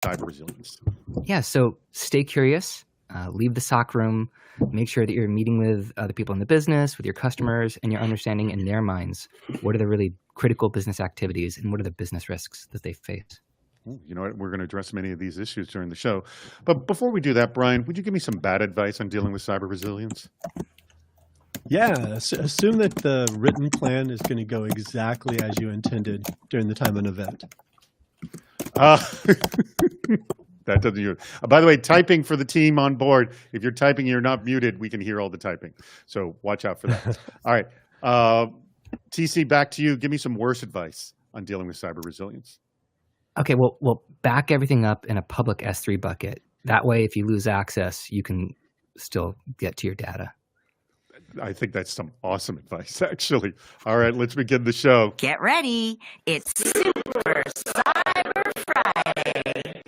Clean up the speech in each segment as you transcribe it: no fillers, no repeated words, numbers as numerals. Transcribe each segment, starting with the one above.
cyber resilience? Yeah, so stay curious, leave the SOC room, make sure that you're meeting with other people in the business, with your customers, and you're understanding in their minds what are the really critical business activities and what are the business risks that they face. You know what? We're going to address many of these issues during the show. But before we do that, Brian, would you give me some bad advice on dealing with cyber resilience? Yeah, assume that the written plan is going to go exactly as you intended during the time of an event. That doesn't you. By the way, typing for the team on board. If you're typing, you're not muted. We can hear all the typing. So watch out for that. All right. TC, back to you. Give me some worse advice on dealing with cyber resilience. Okay, well, back everything up in a public S3 bucket. That way, if you lose access, you can still get to your data. I think that's some awesome advice, actually. All right, let's begin the show. Get ready. It's Super Cyber Friday.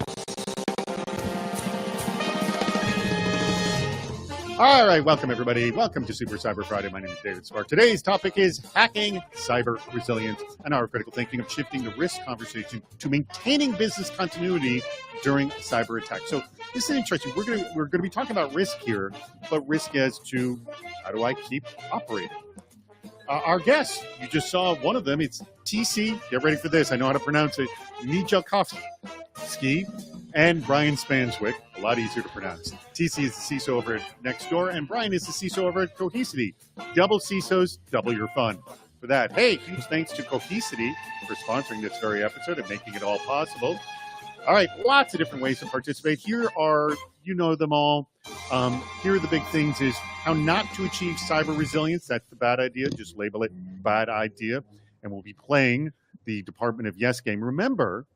All right, welcome, everybody. Welcome to Super Cyber Friday. My name is David Spark. Today's topic is hacking cyber resilience and our critical thinking of shifting the risk conversation to maintaining business continuity during cyber attacks. So this is interesting. We're going to be talking about risk here, but risk as to how do I keep operating? Our guests, you just saw one of them. It's TC. Get ready for this. I know how to pronounce it. Nijelkovsky and Brian Spanswick. A lot easier to pronounce. TC is the CISO over at Nextdoor, and Brian is the CISO over at Cohesity. Double CISOs, double your fun. For that, hey, huge thanks to Cohesity for sponsoring this very episode and making it all possible. All right, lots of different ways to participate. Here are, you know them all. Here are the big things is how not to achieve cyber resilience. That's the bad idea. Just label it bad idea. And we'll be playing the Department of Yes game. Remember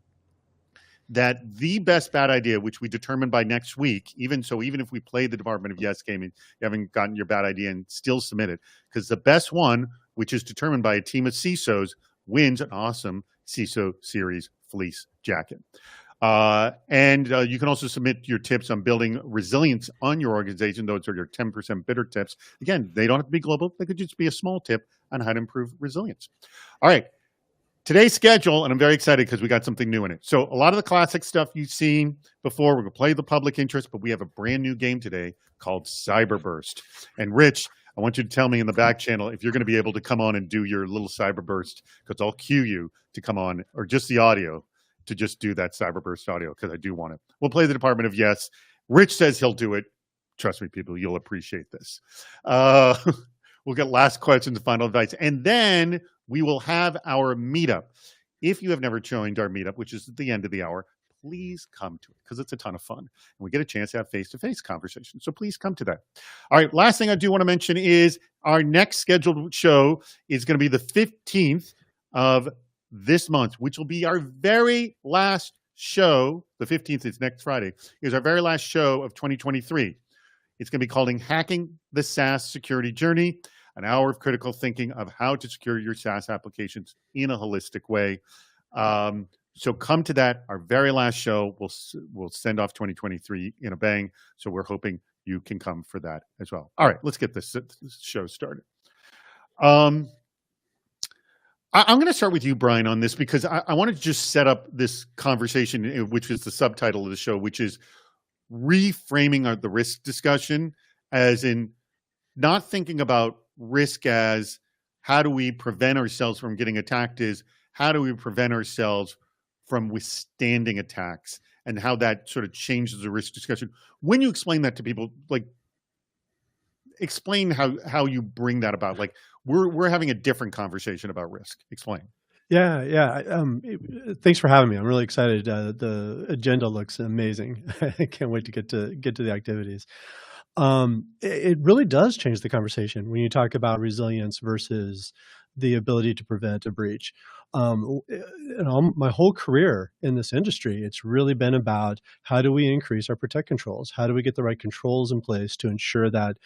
that the best bad idea, which we determine by next week, even if we play the Department of Yes game and you haven't gotten your bad idea and still submit it, because the best one, which is determined by a team of CISOs, wins an awesome CISO Series fleece jacket. And you can also submit your tips on building resilience on your organization. Those are your 10% bitter tips. Again, they don't have to be global. They could just be a small tip on how to improve resilience. All right. Today's schedule, and I'm very excited because we got something new in it. So a lot of the classic stuff you've seen before, we're going to play the public interest, but we have a brand new game today called Cyberburst. And Rich, I want you to tell me in the back channel if you're going to be able to come on and do your little Cyberburst, because I'll cue you to come on, or just the audio, to just do that Cyberburst audio, because I do want it. We'll play the Department of Yes. Rich says he'll do it. Trust me, people, you'll appreciate this. We'll get last questions and final advice. And then we will have our meetup. If you have never joined our meetup, which is at the end of the hour, please come to it because it's a ton of fun. And we get a chance to have face-to-face conversations. So please come to that. All right, last thing I do want to mention is our next scheduled show is going to be the 15th of this month, which will be our very last show. The 15th is next Friday, is our very last show of 2023. It's going to be called Hacking the SaaS Security Journey, an hour of critical thinking of how to secure your SaaS applications in a holistic way. So come to that, our very last show. We'll send off 2023 in a bang. So we're hoping you can come for that as well. All right, let's get this show started. I'm going to start with you, Brian, on this because I wanted to just set up this conversation, which is the subtitle of the show, which is reframing the risk discussion as in not thinking about risk as how do we prevent ourselves from getting attacked, is how do we prevent ourselves from withstanding attacks, and how that sort of changes the risk discussion. When you explain that to people, like explain how you bring that about. Like we're having a different conversation about risk. Explain. Yeah. Thanks for having me. I'm really excited. The agenda looks amazing. I can't wait to get to the activities. It really does change the conversation when you talk about resilience versus the ability to prevent a breach. My whole career in this industry, it's really been about how do we increase our protect controls? How do we get the right controls in place to ensure that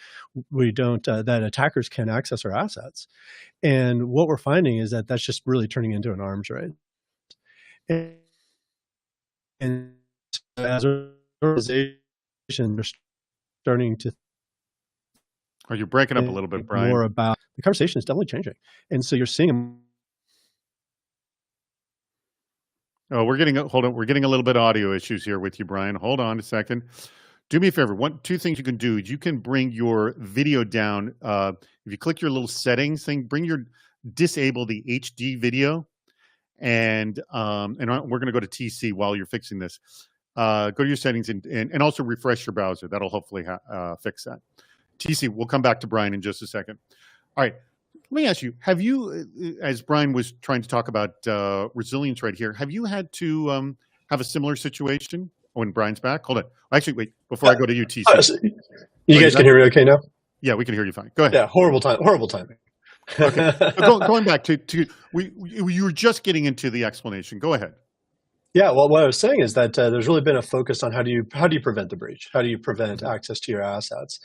we don't that attackers can't access our assets? And what we're finding is that that's just really turning into an arms race. And as an organization, they're starting to. Are you breaking up a little bit, Brian? More about the conversation is definitely changing, and so you're seeing. Oh, hold on. We're getting a little bit of audio issues here with you, Brian. Hold on a second. Do me a favor. Two things you can do is you can bring your video down. If you click your little settings thing, disable the HD video, and we're going to go to TC while you're fixing this. Go to your settings and also refresh your browser. That'll hopefully fix that. TC, we'll come back to Brian in just a second. All right. Let me ask you, have you, as Brian was trying to talk about resilience right here, have you had to have a similar situation when Brian's back? Hold on. Actually, wait, before I go to you, TC. You guys can hear me okay now? Yeah, we can hear you fine. Go ahead. Yeah, horrible timing. Okay. So going back to you were just getting into the explanation. Go ahead. Yeah, well, what I was saying is that there's really been a focus on how do you prevent the breach? How do you prevent access to your assets?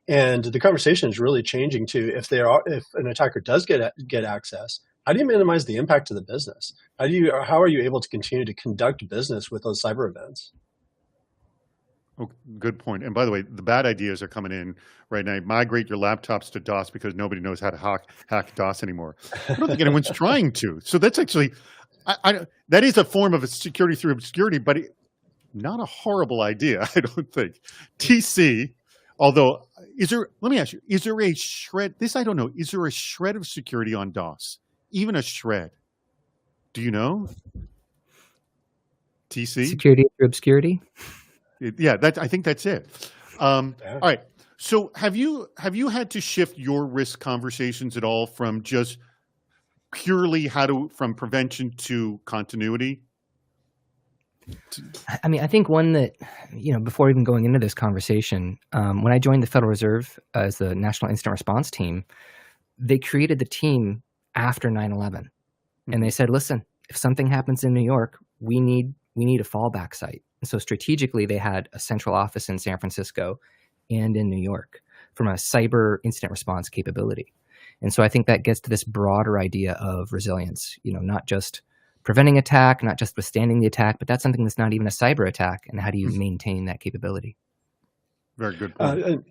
And the conversation is really changing to if an attacker does get access, how do you minimize the impact to the business? How are you able to continue to conduct business with those cyber events? Oh, good point. And by the way, the bad ideas are coming in right now. Migrate your laptops to DOS because nobody knows how to hack DOS anymore. I don't think anyone's trying to. So that's actually, that is a form of a security through obscurity, but not a horrible idea, I don't think. TC, although, let me ask you, is there a shred, I don't know, is there a shred of security on DOS? Even a shred? Do you know? TC? Security through obscurity? Yeah, I think that's it. All right. So have you had to shift your risk conversations at all from just purely from prevention to continuity? I mean, I think one that, before even going into this conversation, when I joined the Federal Reserve as the National Incident Response Team, they created the team after 9/11. And they said, listen, if something happens in New York, we need a fallback site. And so strategically, they had a central office in San Francisco and in New York from a cyber incident response capability. And so I think that gets to this broader idea of resilience, not just preventing attack, not just withstanding the attack, but that's something that's not even a cyber attack. And how do you maintain that capability? Very good point.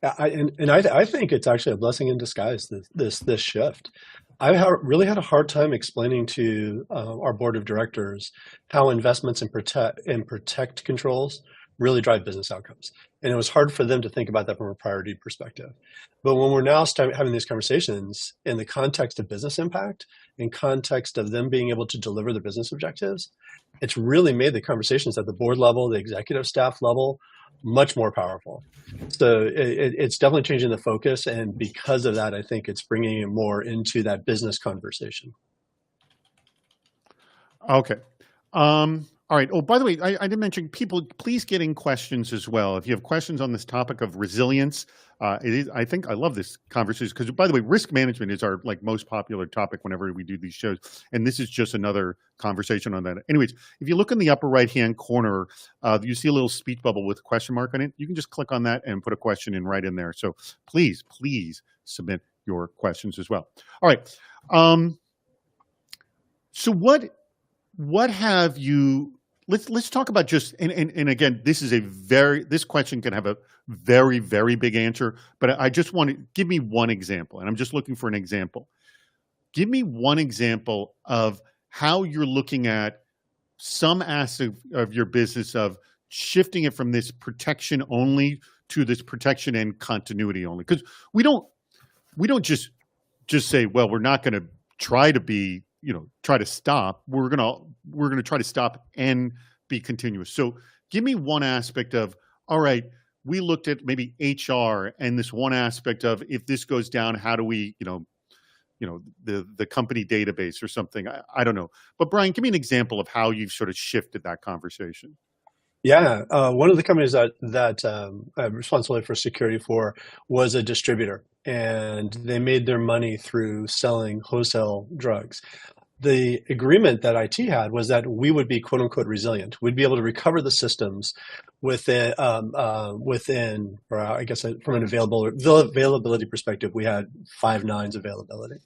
I think it's actually a blessing in disguise, this shift. I really had a hard time explaining to our board of directors how investments in protect controls really drive business outcomes. And it was hard for them to think about that from a priority perspective. But when we're now having these conversations in the context of business impact, in context of them being able to deliver their business objectives, it's really made the conversations at the board level, the executive staff level, much more powerful. So it's definitely changing the focus. And because of that, I think it's bringing it more into that business conversation. Okay. All right. Oh, by the way, I didn't mention, people, please get in questions as well. If you have questions on this topic of resilience, I think I love this conversation because, by the way, risk management is our most popular topic whenever we do these shows. And this is just another conversation on that. Anyways, if you look in the upper right-hand corner, you see a little speech bubble with a question mark on it. You can just click on that and put a question right in there. So please submit your questions as well. All right. So what have you, let's talk about just, and again, this question can have a very, very big answer, but I just want to give me one example, and I'm just looking for an example. Give me one example of how you're looking at some aspect of your business of shifting it from this protection only to this protection and continuity only. Because we don't just say, well, we're not going to try to stop. We're going to try to stop and be continuous. So give me one aspect of, all right, we looked at maybe HR and this one aspect of, if this goes down, how do we, the company database or something. I don't know. But Brian, give me an example of how you've sort of shifted that conversation. Yeah, one of the companies that I'm responsible for security for was a distributor, and they made their money through selling wholesale drugs. The agreement that IT had was that we would be "quote unquote" resilient. We'd be able to recover the systems within, or I guess from an availability perspective, we had 5 nines availability.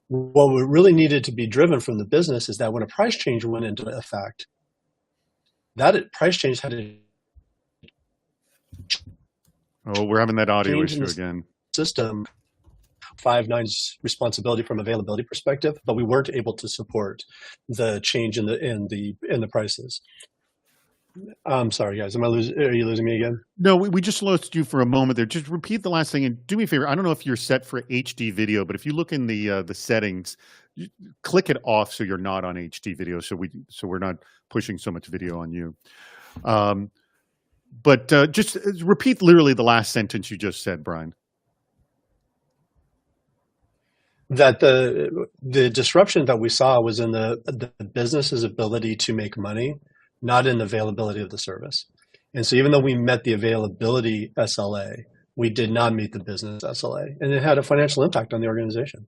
What really needed to be driven from the business is that when a price change went into effect, that price change had to. Oh, we're having that audio issue again. System Five9's responsibility from availability perspective, but we weren't able to support the change in the prices. I'm sorry, guys. Are you losing me again? No, we just lost you for a moment there. Just repeat the last thing and do me a favor. I don't know if you're set for HD video, but if you look in the settings, click it off so you're not on HD video, so we're not pushing so much video on you. But just repeat literally the last sentence you just said, Brian. That the disruption that we saw was in the business's ability to make money, not in the availability of the service. And so even though we met the availability SLA, we did not meet the business SLA, and it had a financial impact on the organization.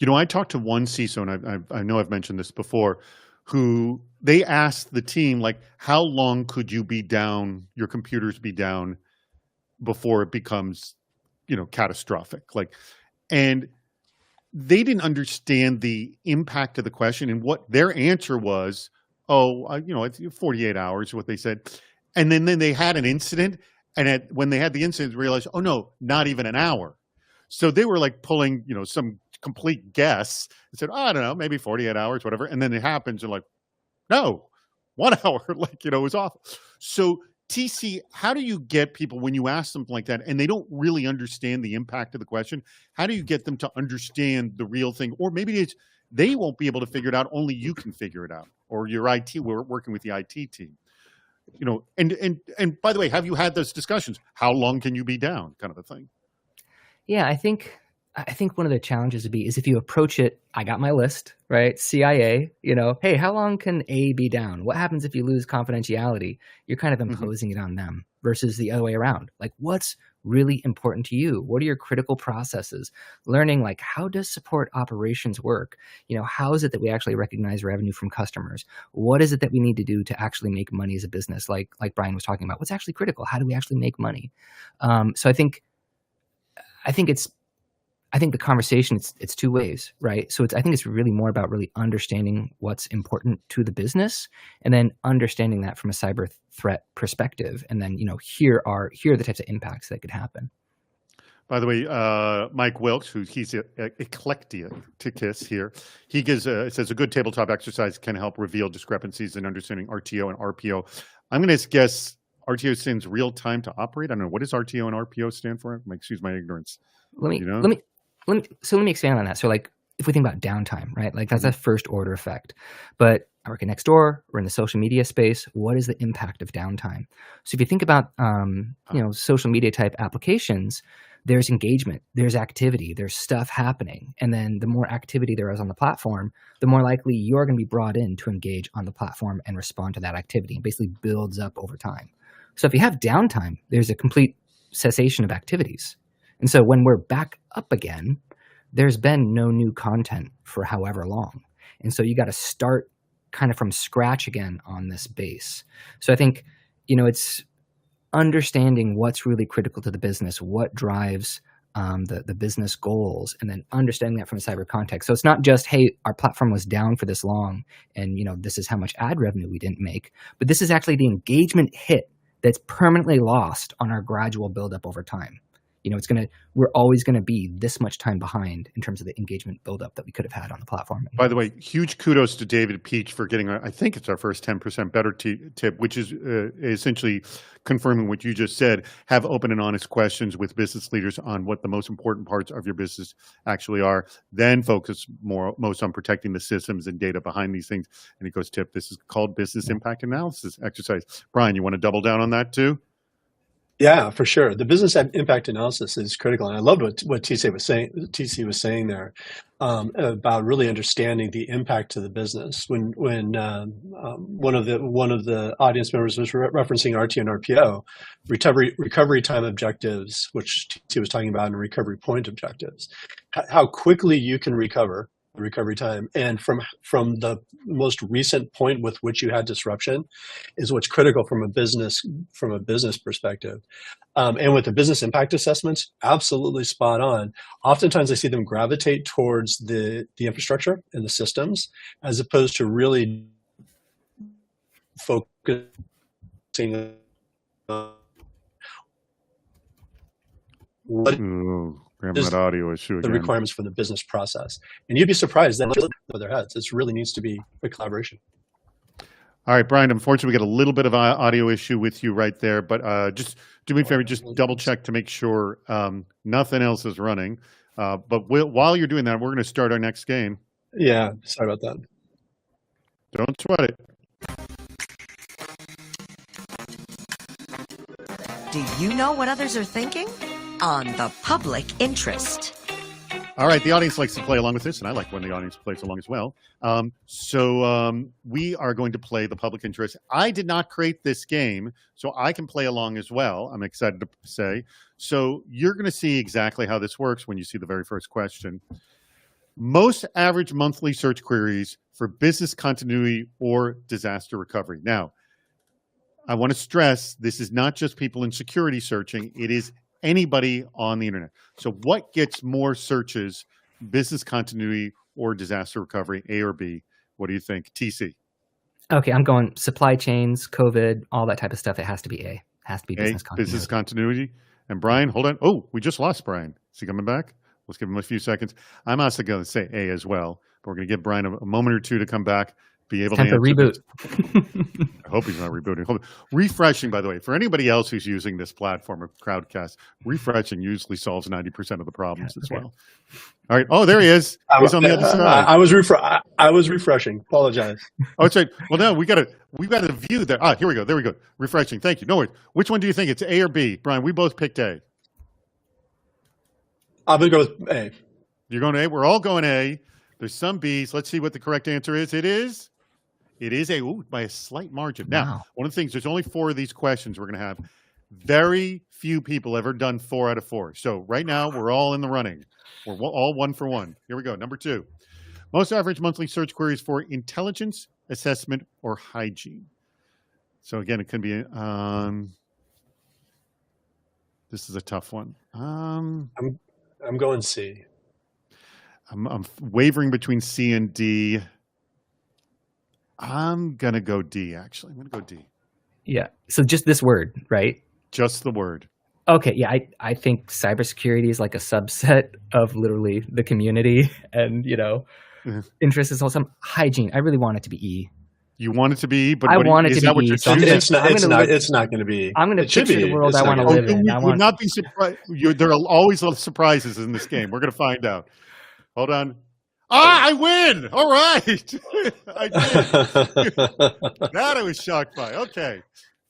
You know, I talked to one CISO, and I know I've mentioned this before, who they asked the team, like, how long could you be down, your computers be down before it becomes, catastrophic? Like, and they didn't understand the impact of the question, and what their answer was, it's 48 hours, what they said. And then they had an incident, and when they had the incident, they realized, oh no, not even an hour. So they were like pulling, some complete guess and said, I don't know, maybe 48 hours, whatever. And then it happens, and like, no, 1 hour, it was awful. So TC, how do you get people, when you ask something like that and they don't really understand the impact of the question, how do you get them to understand the real thing? Or maybe it's they won't be able to figure it out, only you can figure it out, or your IT, we're working with the IT team. And by the way, have you had those discussions? How long can you be down, kind of a thing? Yeah, I think one of the challenges would be is if you approach it, I got my list, right? CIA, hey, how long can A be down? What happens if you lose confidentiality? You're kind of imposing it on them versus the other way around. Like, what's really important to you? What are your critical processes? Learning, like, how does support operations work? How is it that we actually recognize revenue from customers? What is it that we need to do to actually make money as a business? Like Brian was talking about, what's actually critical? How do we actually make money? So I think the conversation, it's two ways, right? So I think it's really more about really understanding what's important to the business, and then understanding that from a cyber threat perspective. And then, here are the types of impacts that could happen. By the way, Mike Wilkes, he's eclecticus here, he says a good tabletop exercise can help reveal discrepancies in understanding RTO and RPO. I'm going to guess RTO stands real time to operate. I don't know. What does RTO and RPO stand for? Excuse my ignorance. Let me expand on that. So, like, if we think about downtime, right? Like, that's a first order effect. But I work at Nextdoor. We're in the social media space. What is the impact of downtime? So if you think about, social media type applications, there's engagement, there's activity, there's stuff happening. And then the more activity there is on the platform, the more likely you're going to be brought in to engage on the platform and respond to that activity, and basically builds up over time. So if you have downtime, there's a complete cessation of activities. And so when we're back up again, there's been no new content for however long. And so you got to start kind of from scratch again on this base. So I think, it's understanding what's really critical to the business, what drives the business goals, and then understanding that from a cyber context. So it's not just, hey, our platform was down for this long and, this is how much ad revenue we didn't make, but this is actually the engagement hit that's permanently lost on our gradual buildup over time. We're always going to be this much time behind in terms of the engagement buildup that we could have had on the platform. By the way, huge kudos to David Peach for getting, I think it's our first 10% better tip, which is essentially confirming what you just said. Have open and honest questions with business leaders on what the most important parts of your business actually are. Then focus most on protecting the systems and data behind these things. And he goes, tip, this is called business impact analysis exercise. Brian, you want to double down on that too? Yeah, for sure. The business impact analysis is critical, and I loved what TC was saying there about really understanding the impact to the business. When one of the audience members was referencing RTO and RPO, recovery time objectives, which TC was talking about, and recovery point objectives, how quickly you can recover recovery time, and from the most recent point with which you had disruption is what's critical from a business perspective. And with the business impact assessments, absolutely spot on. Oftentimes I see them gravitate towards the infrastructure and the systems as opposed to really focusing on what We're having that audio issue the again. requirements for the business process. And you'd be surprised that over their heads. It really needs to be a collaboration. All right, Brian, unfortunately, we got a little bit of an audio issue with you right there, but just do me a favor, just double check to make sure nothing else is running. But while you're doing that, we're going to start our next game. Yeah, sorry about that. Don't sweat it. Do you know what others are thinking? On the public interest. All right, the audience likes to play along with this, and I like when the audience plays along as well. We are going to play the public interest. I did not create this game, so I can play along as well. I'm excited to say. So you're going to see exactly how this works when you see the very first question. Most average monthly search queries for business continuity or disaster recovery. Now, I want to stress this is not just people in security searching. It is anybody on the internet. So what gets more searches, business continuity or disaster recovery, A or B? What do you think? TC? Okay, I'm going supply chains, COVID, all that type of stuff. It has to be A. It has to be business continuity. Business continuity. And Brian, hold on. Oh, we just lost Brian. Is he coming back? Let's give him a few seconds. I'm also going to say A as well, but we're going to give Brian a moment or two to come back, be able Time to for reboot. I hope he's not rebooting. Refreshing, by the way, for anybody else who's using this platform of Crowdcast, refreshing usually solves 90% of the problems as well. All right. Oh, there he is. He's on the other side. I was refreshing. Apologize. Oh, that's right. Well, no, we've got a view there. Ah, here we go. There we go. Refreshing. Thank you. No worries. Which one do you think? It's A or B? Brian, we both picked A. I'm going to go with A. You're going A. We're all going A. There's some Bs. Let's see what the correct answer is. It is A, by a slight margin. Now, Wow. one of the things, there's only 4 of these questions we're going to have. Very few people ever done 4 out of 4. So right now, we're all in the running. We're all 1 for 1. Here we go. Number 2. Most average monthly search queries for intelligence, assessment, or hygiene. So again, it could be, this is a tough one. I'm going C. I'm wavering between C and D. I'm going to go D, actually. I'm going to go D. Yeah. So just this word, right? Just the word. Okay. Yeah. I think cybersecurity is like a subset of literally the community, and interest is also hygiene. I really want it to be E. You want it to be E, but I want it to be E. So It's not going to be. I'm going to picture the world I want to live in. You would not be surprised. There are always surprises in this game. We're going to find out. Hold on. I win. All right. I did. That I was shocked by. Okay.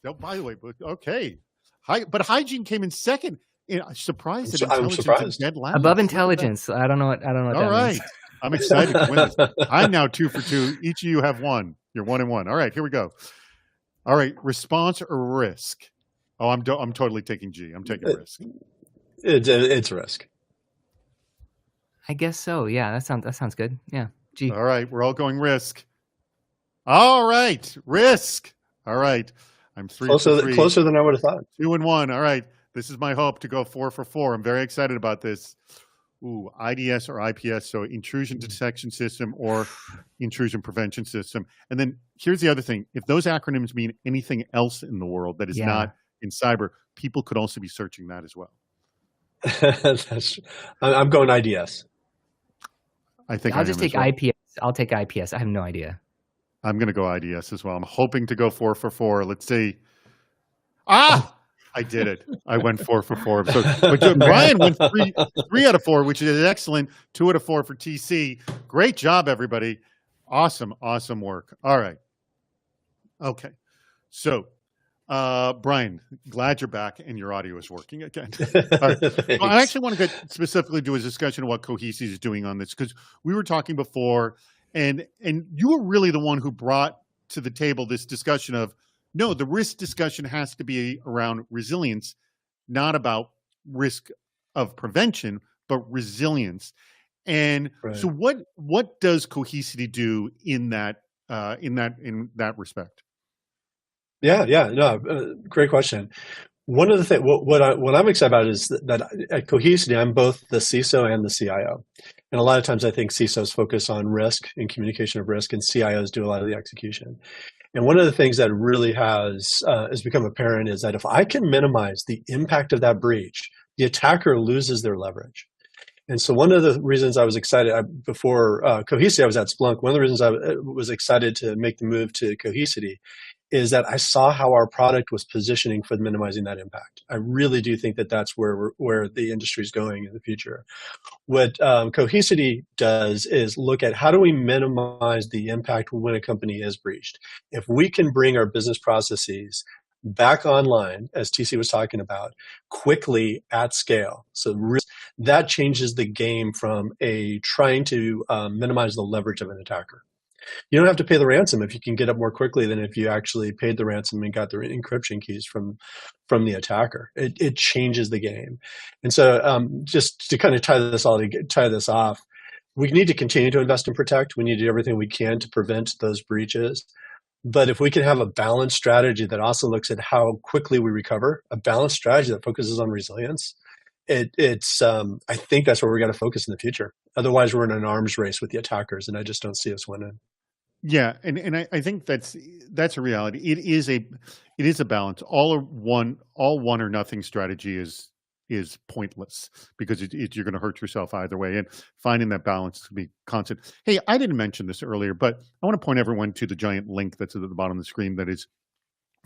So, by the way, okay. But hygiene came in second. Surprised that I'm intelligence surprised. is dead last. Above intelligence. I don't know what All that right. means. I'm excited to win this. I'm now 2 for 2. Each of you have 1. You're 1 and 1. All right, here we go. All right, response or risk? Oh, I'm totally taking G. I'm taking risk. It's risk. I guess so. Yeah, that sounds good. Yeah. G. All right, we're all going risk. All right, risk. All right, I'm 3 for 3. Closer than I would have thought. 2 and 1. All right, this is my hope to go 4 for 4. I'm very excited about this. Ooh, IDS or IPS, so intrusion detection system or intrusion prevention system. And then here's the other thing. If those acronyms mean anything else in the world that is not in cyber, people could also be searching that as well. I'm going IDS. I think I'll just take IPS. I'll take IPS. I have no idea. I'm going to go IDS as well. I'm hoping to go 4 for 4. Let's see. I did it. I went 4 for 4. But Brian went 3 out of 4, which is excellent. 2 out of 4 for TC. Great job, everybody. Awesome work. All right. Okay. So, Brian, glad you're back and your audio is working again. All right. Well, I actually want to get specifically to a discussion of what Cohesity is doing on this, because we were talking before, and you were really the one who brought to the table this discussion of, no, the risk discussion has to be around resilience, not about risk of prevention, but resilience. And so what does Cohesity do in that respect? Great question. One of the things, what I'm excited about is that at Cohesity, I'm both the CISO and the CIO. And a lot of times I think CISOs focus on risk and communication of risk, and CIOs do a lot of the execution. And one of the things that really has become apparent is that if I can minimize the impact of that breach, the attacker loses their leverage. And so one of the reasons I was excited before Cohesity, I was at Splunk. One of the reasons I was excited to make the move to Cohesity is that I saw how our product was positioning for minimizing that impact. I really do think that that's where the industry is going in the future. What Cohesity does is look at how do we minimize the impact when a company is breached. If we can bring our business processes back online, as TC was talking about, quickly at scale. So that changes the game from trying to minimize the leverage of an attacker. You don't have to pay the ransom if you can get up more quickly than if you actually paid the ransom and got the encryption keys from the attacker. It changes the game. And so just to kind of tie this off, we need to continue to invest and protect. We need to do everything we can to prevent those breaches. But if we can have a balanced strategy that also looks at how quickly we recover, a balanced strategy that focuses on resilience, I think that's where we got to focus in the future. Otherwise, we're in an arms race with the attackers, and I just don't see us winning. Yeah, and I think that's a reality. It is a balance. All one or nothing strategy is pointless because you're going to hurt yourself either way. And finding that balance to be constant. Hey, I didn't mention this earlier, but I want to point everyone to the giant link that's at the bottom of the screen that is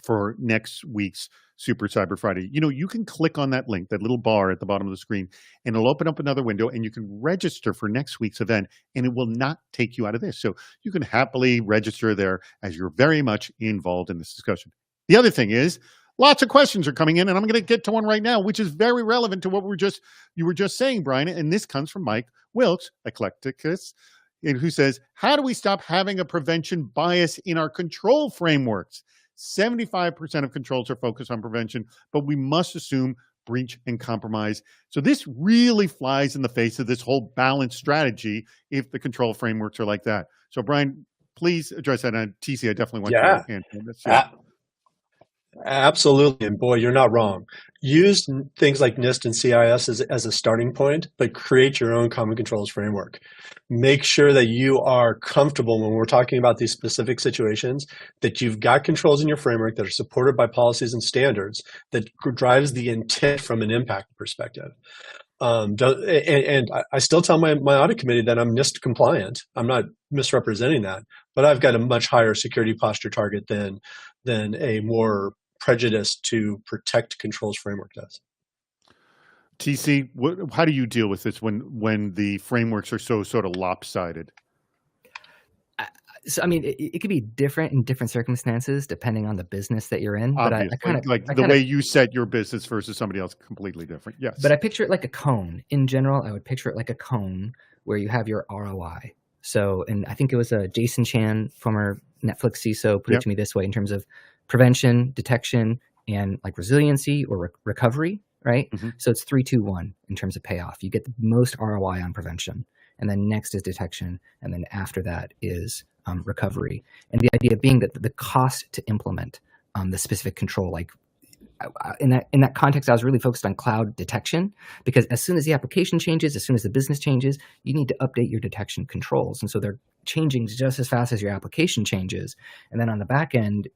for next week's Super Cyber Friday. You can click on that link, that little bar at the bottom of the screen, and it'll open up another window and you can register for next week's event, and it will not take you out of this. So you can happily register there as you're very much involved in this discussion. The other thing is, lots of questions are coming in, and I'm going to get to one right now, which is very relevant to what you were just saying, Brian. And this comes from Mike Wilkes, Eclecticus, who says, how do we stop having a prevention bias in our control frameworks? 75% of controls are focused on prevention, but we must assume breach and compromise. So this really flies in the face of this whole balanced strategy if the control frameworks are like that. So Brian, please address that. And TC, I definitely want your hand on this. Yeah. Absolutely. And boy, you're not wrong. Use things like NIST and CIS as a starting point, but create your own common controls framework. Make sure that you are comfortable when we're talking about these specific situations, that you've got controls in your framework that are supported by policies and standards that drives the intent from an impact perspective. And I still tell my audit committee that I'm NIST compliant. I'm not misrepresenting that, but I've got a much higher security posture target than a more prejudiced to protect controls framework does. TC, how do you deal with this when the frameworks are so sort of lopsided? So, I mean, it could be different in different circumstances depending on the business that you're in. Obviously, but the way you set your business versus somebody else, completely different. Yes. But I picture it like a cone. In general, I would picture it like a cone where you have your ROI. So, and I think it was Jason Chan, former Netflix CISO, put it to me this way in terms of prevention, detection, and like resiliency or recovery, right? Mm-hmm. So it's 3, 2, 1 in terms of payoff. You get the most ROI on prevention, and then next is detection, and then after that is recovery. And the idea being that the cost to implement the specific control, like in that context, I was really focused on cloud detection, because as soon as the application changes, as soon as the business changes, you need to update your detection controls. And so they're changing just as fast as your application changes. And then on the back end,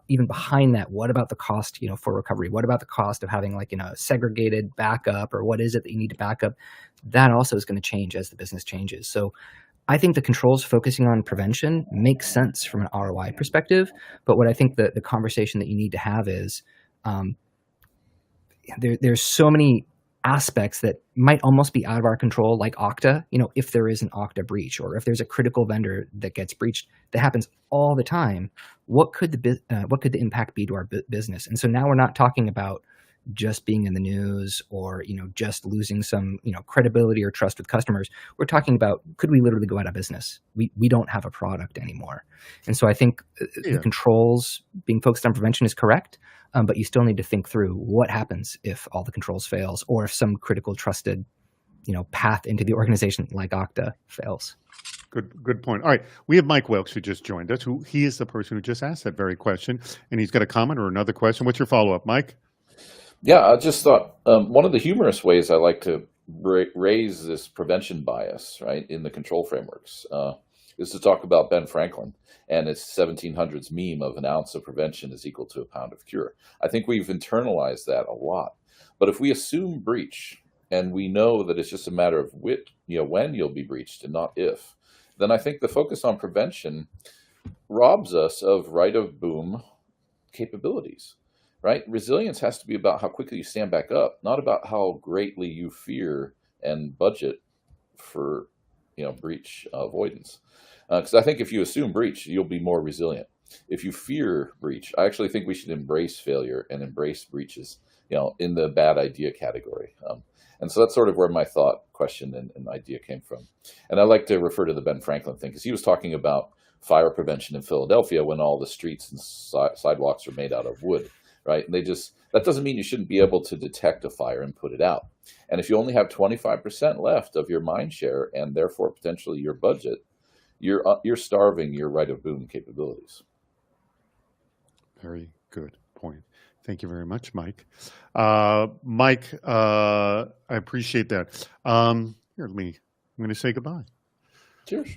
even behind that, what about the cost, for recovery? What about the cost of having segregated backup, or what is it that you need to back up? That also is going to change as the business changes. So I think the controls focusing on prevention makes sense from an ROI perspective. But what I think the conversation that you need to have is, there's so many aspects that might almost be out of our control, like Okta. If there is an Okta breach, or if there's a critical vendor that gets breached, that happens all the time. What could the impact be to our business? And so now we're not talking about just being in the news, or just losing some credibility or trust with customers. We're talking about, could we literally go out of business? We don't have a product anymore. And so I think the controls being focused on prevention is correct, but you still need to think through what happens if all the controls fails, or if some critical trusted path into the organization like Okta fails. Good point. All right, we have Mike Wilkes, who just joined us. He is the person who just asked that very question, and he's got a comment or another question. What's your follow-up, Mike? Yeah, I just thought one of the humorous ways I like to raise this prevention bias, right, in the control frameworks is to talk about Ben Franklin and his 1700s meme of an ounce of prevention is equal to a pound of cure. I think we've internalized that a lot. But if we assume breach and we know that it's just a matter of when you'll be breached and not if, then I think the focus on prevention robs us of right of boom capabilities, right? Resilience has to be about how quickly you stand back up, not about how greatly you fear and budget for, breach avoidance. Because I think if you assume breach, you'll be more resilient. If you fear breach, I actually think we should embrace failure and embrace breaches, in the bad idea category. And so that's sort of where my thought, question, and idea came from. And I like to refer to the Ben Franklin thing, because he was talking about fire prevention in Philadelphia when all the streets and sidewalks are made out of wood, right? And that doesn't mean you shouldn't be able to detect a fire and put it out. And if you only have 25% left of your mind share and therefore potentially your budget, you're starving your right of boom capabilities. Very good point. Thank you very much, Mike. Mike, I appreciate that. I'm going to say goodbye. Cheers.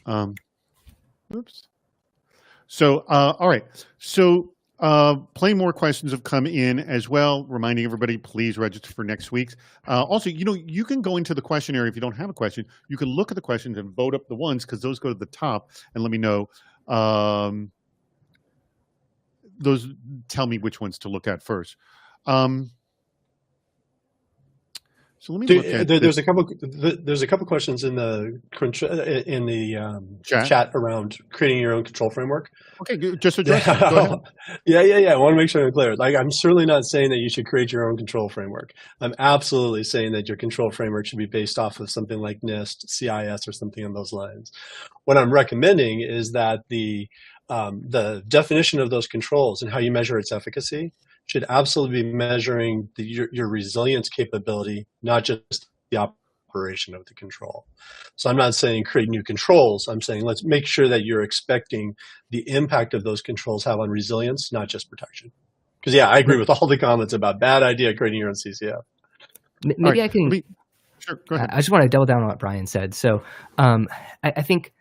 Oops. So, all right. So, plenty more questions have come in as well. Reminding everybody, please register for next week's. Also, you can go into the questionnaire if you don't have a question. You can look at the questions and vote up the ones, because those go to the top, and let me know. Those tell me which ones to look at first. So let me look at There's a couple questions in the chat around creating your own control framework. Okay, just address it. Go ahead. Yeah. I want to make sure I'm clear. Like, I'm certainly not saying that you should create your own control framework. I'm absolutely saying that your control framework should be based off of something like NIST, CIS, or something on those lines. What I'm recommending is that the definition of those controls and how you measure its efficacy should absolutely be measuring your resilience capability, not just the operation of the control. So I'm not saying create new controls. I'm saying let's make sure that you're expecting the impact of those controls have on resilience, not just protection. Because, I agree with all the comments about bad idea creating your own CCF. Maybe right. I can. Sure, go ahead. I just want to double down on what Brian said. So I think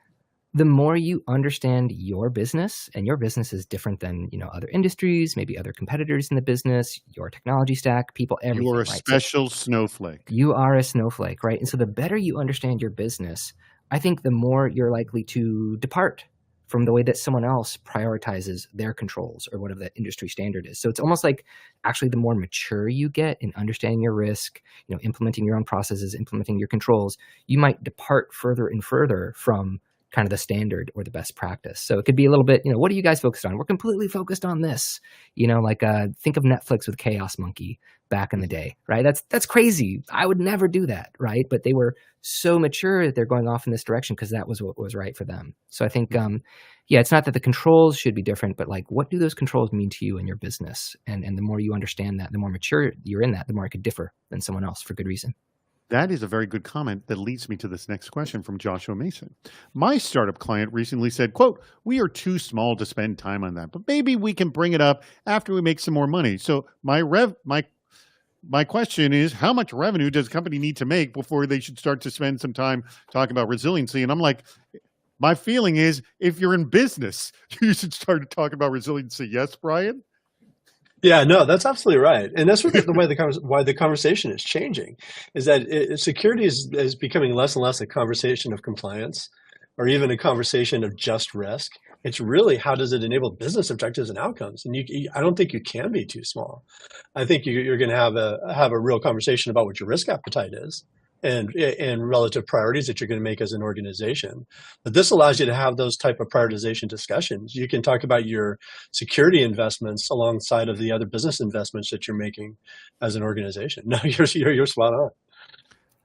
the more you understand your business, and your business is different than other industries, maybe other competitors in the business, your technology stack, people, everything. You are a special snowflake. You are a snowflake, right? And so the better you understand your business, I think the more you're likely to depart from the way that someone else prioritizes their controls or whatever that industry standard is. So it's almost like actually the more mature you get in understanding your risk, implementing your own processes, implementing your controls, you might depart further and further from kind of the standard or the best practice. So it could be a little bit, what are you guys focused on? We're completely focused on this. Think of Netflix with Chaos Monkey back in the day, right? That's crazy. I would never do that, right? But they were so mature that they're going off in this direction because that was what was right for them. So I think, it's not that the controls should be different, but what do those controls mean to you in your business? And the more you understand that, the more mature you're in that, the more it could differ than someone else for good reason. That is a very good comment that leads me to this next question from Joshua Mason. My startup client recently said, quote, "We are too small to spend time on that, but maybe we can bring it up after we make some more money." So my question is, how much revenue does a company need to make before they should start to spend some time talking about resiliency? And I'm like, my feeling is if you're in business, you should start talking about resiliency. Yes, Brian? Yeah, no, that's absolutely right. And that's really why the conversation is changing, is that security is becoming less and less a conversation of compliance or even a conversation of just risk. It's really, how does it enable business objectives and outcomes? And I don't think you can be too small. I think you're going to have a real conversation about what your risk appetite is and relative priorities that you're going to make as an organization. But this allows you to have those type of prioritization discussions. You can talk about your security investments alongside of the other business investments that you're making as an organization. No, you're spot on.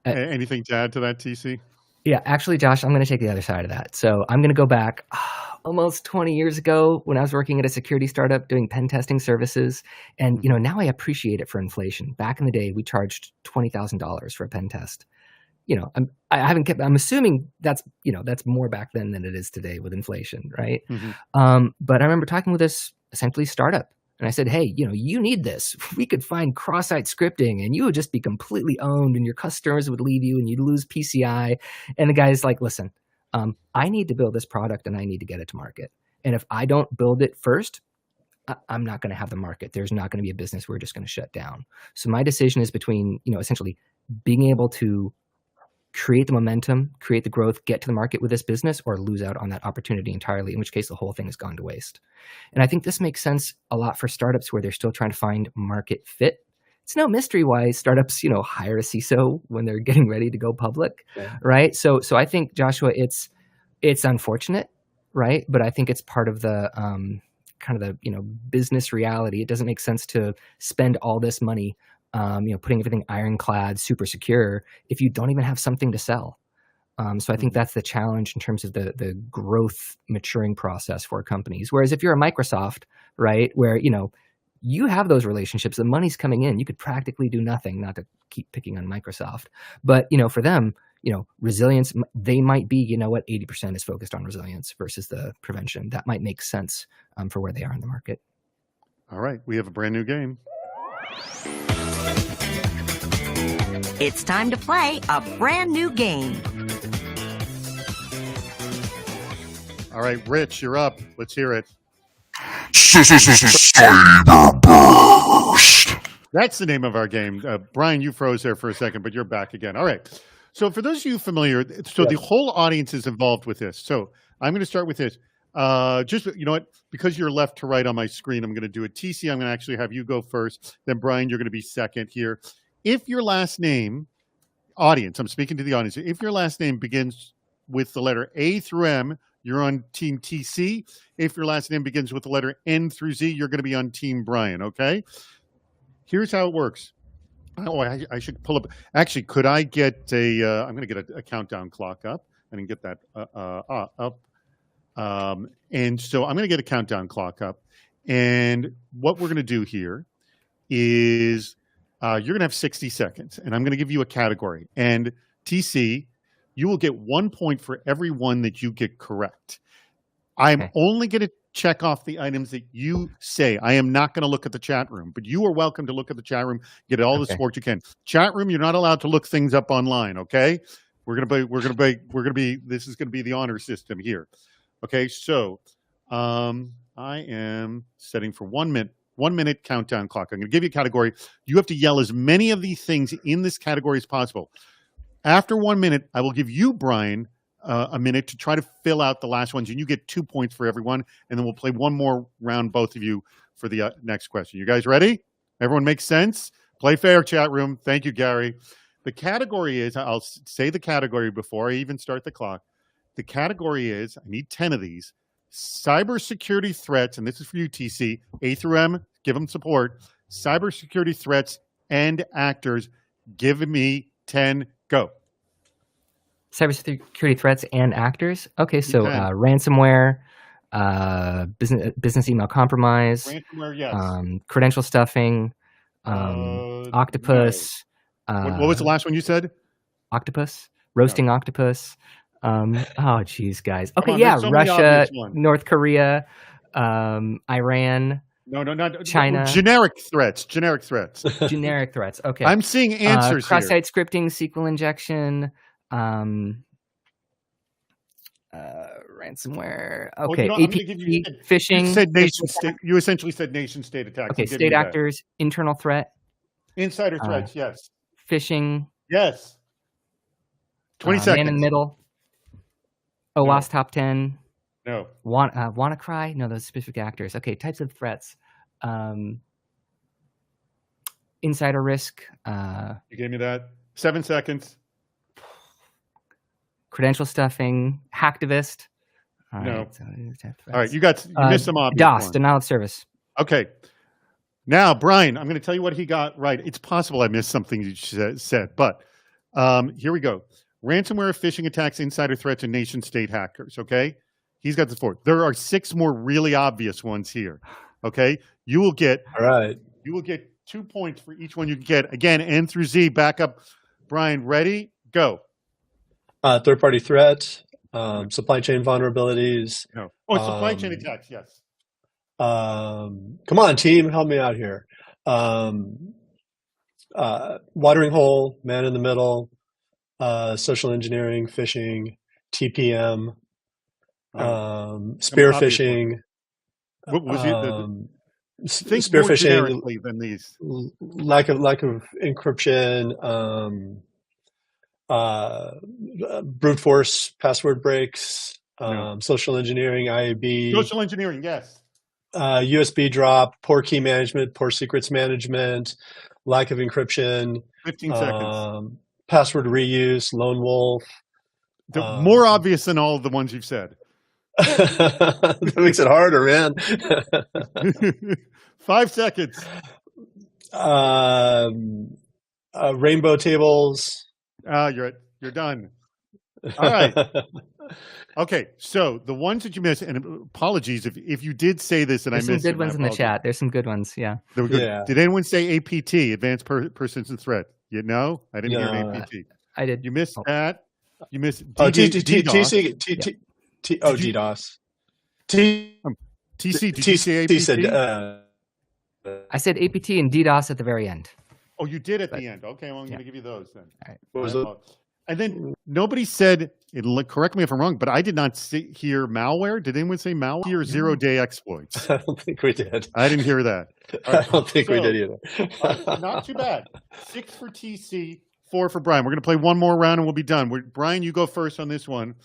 Anything to add to that, TC? Yeah, actually, Josh, I'm going to take the other side of that. So I'm going to go back almost 20 years ago when I was working at a security startup doing pen testing services. And, now I appreciate it for inflation. Back in the day, we charged $20,000 for a pen test. I'm assuming that's more back then than it is today with inflation, right? Mm-hmm. But I remember talking with this essentially startup. And I said, hey, you need this. We could find cross-site scripting and you would just be completely owned and your customers would leave you and you'd lose PCI. And the guy's like, listen, I need to build this product and I need to get it to market. And if I don't build it first, I'm not going to have the market. There's not going to be a business we're just going to shut down. So my decision is between, essentially being able to create the momentum, create the growth, get to the market with this business, or lose out on that opportunity entirely, in which case the whole thing has gone to waste. And I think this makes sense a lot for startups where they're still trying to find market fit. It's no mystery why startups, hire a CISO when they're getting ready to go public, Yeah. right? So I think, Joshua, it's unfortunate, right? But I think it's part of the kind of the business reality. It doesn't make sense to spend all this money putting everything ironclad, super secure, if you don't even have something to sell. So I think that's the challenge in terms of the growth maturing process for companies. Whereas if you're a Microsoft, right, where, you have those relationships, the money's coming in, you could practically do nothing, not to keep picking on Microsoft. But, for them, resilience, they might be, 80% is focused on resilience versus the prevention. That might make sense for where they are in the market. All right, we have a brand new game. It's time to play a brand new game. All right, Rich, you're up. Let's hear it. That's the name of our game. Brian, you froze there for a second, but you're back again. All right. So for those of you familiar, the whole audience is involved with this. So I'm going to start with this. Just, you know what? Because you're left to right on my screen, I'm going to do it. TC, I'm going to actually have you go first. Then Brian, you're going to be second here. If your last name, audience, I'm speaking to the audience. If your last name begins with the letter A through M, you're on team TC. If your last name begins with the letter N through Z, you're going to be on team Brian, okay? Here's how it works. Oh, I should pull up. Actually, could I get I'm going to get a countdown clock up. I didn't get that up. And so I'm going to get a countdown clock up. And what we're going to do here is you're going to have 60 seconds. And I'm going to give you a category. And TC, you will get 1 point for every one that you get correct. I'm only going to check off the items that you say. I am not going to look at the chat room, but you are welcome to look at the chat room, get all the support you can. Chat room, you're not allowed to look things up online, okay? This is going to be the honor system here. Okay, so I am setting for 1 minute. 1 minute countdown clock. I'm going to give you a category. You have to yell as many of these things in this category as possible. After 1 minute, I will give you, Brian, a minute to try to fill out the last ones, and you get 2 points for everyone, and then we'll play one more round, both of you, for the next question. You guys ready? Everyone makes sense? Play fair, chat room. Thank you, Gary. The category is, I'll say the category before I even start the clock. The category is, I need 10 of these, cybersecurity threats, and this is for you, TC, A through M, give them support, cybersecurity threats and actors. Give me 10, go. Cybersecurity threats and actors. Okay, so ransomware, business email compromise, ransomware, yes. Credential stuffing, octopus. No. What was the last one you said? Octopus, roasting octopus. Oh, geez, guys. Okay, on, Russia, North Korea, Iran. No, not China. Generic threats. Generic threats. Okay. I'm seeing answers here. Cross-site scripting, SQL injection, ransomware. Okay, phishing. You essentially said nation-state attacks. Okay, state actors, internal threat. Insider threats, yes. Phishing. Yes. 20 seconds. Man in the middle. OWASP top 10. No. WannaCry? No, those specific actors. Okay, types of threats. Insider risk. You gave me that. 7 seconds. Credential stuffing. Hacktivist. No. All right, you missed some obvious DOS, ones. denial of service. Okay. Now, Brian, I'm going to tell you what he got right. It's possible I missed something you said, but here we go. Ransomware, phishing attacks, insider threats, and nation-state hackers, okay? He's got the 4. There are 6 more really obvious ones here, okay? You will get 2 points for each one you can get. Again, N through Z, back up. Brian, ready? Go. Third-party threat, supply chain vulnerabilities. No. Oh, supply chain attacks, yes. Come on, team, help me out here. Watering hole, man in the middle, social engineering, phishing, TPM, spear phishing. What was Think more spear phishing, generically than these. lack of encryption, brute force password breaks, No. social engineering, IAB, Social engineering, yes. USB drop, poor key management, poor secrets management, lack of encryption, 15 seconds. password reuse, lone wolf. More obvious than all of the ones you've said. That makes it harder, man. 5 seconds. Rainbow tables. You're done. All right. Okay, so the ones that you missed, and apologies if you did say this and There's I some missed it. good ones in the chat. There's some good ones. Yeah. They were good. Yeah. Did anyone say APT, Advanced Persistent Threat? You know, I didn't hear an No. APT. I did. You missed that. You missed Oh, DDoS. DDoS. TC. Did you say APT? said, I said APT and DDoS at the very end. Oh, you did at the end. Okay, well, I'm going to give you those then. All right. what was I it? apologize. And then nobody said, correct me if I'm wrong, but I did not hear malware. Did anyone say malware or zero-day exploits? I don't think we did. I didn't hear that. I don't think we So- did either. Not too bad. 6 for TC, 4 for Brian. We're going to play one more round and we'll be done. Brian, you go first on this one.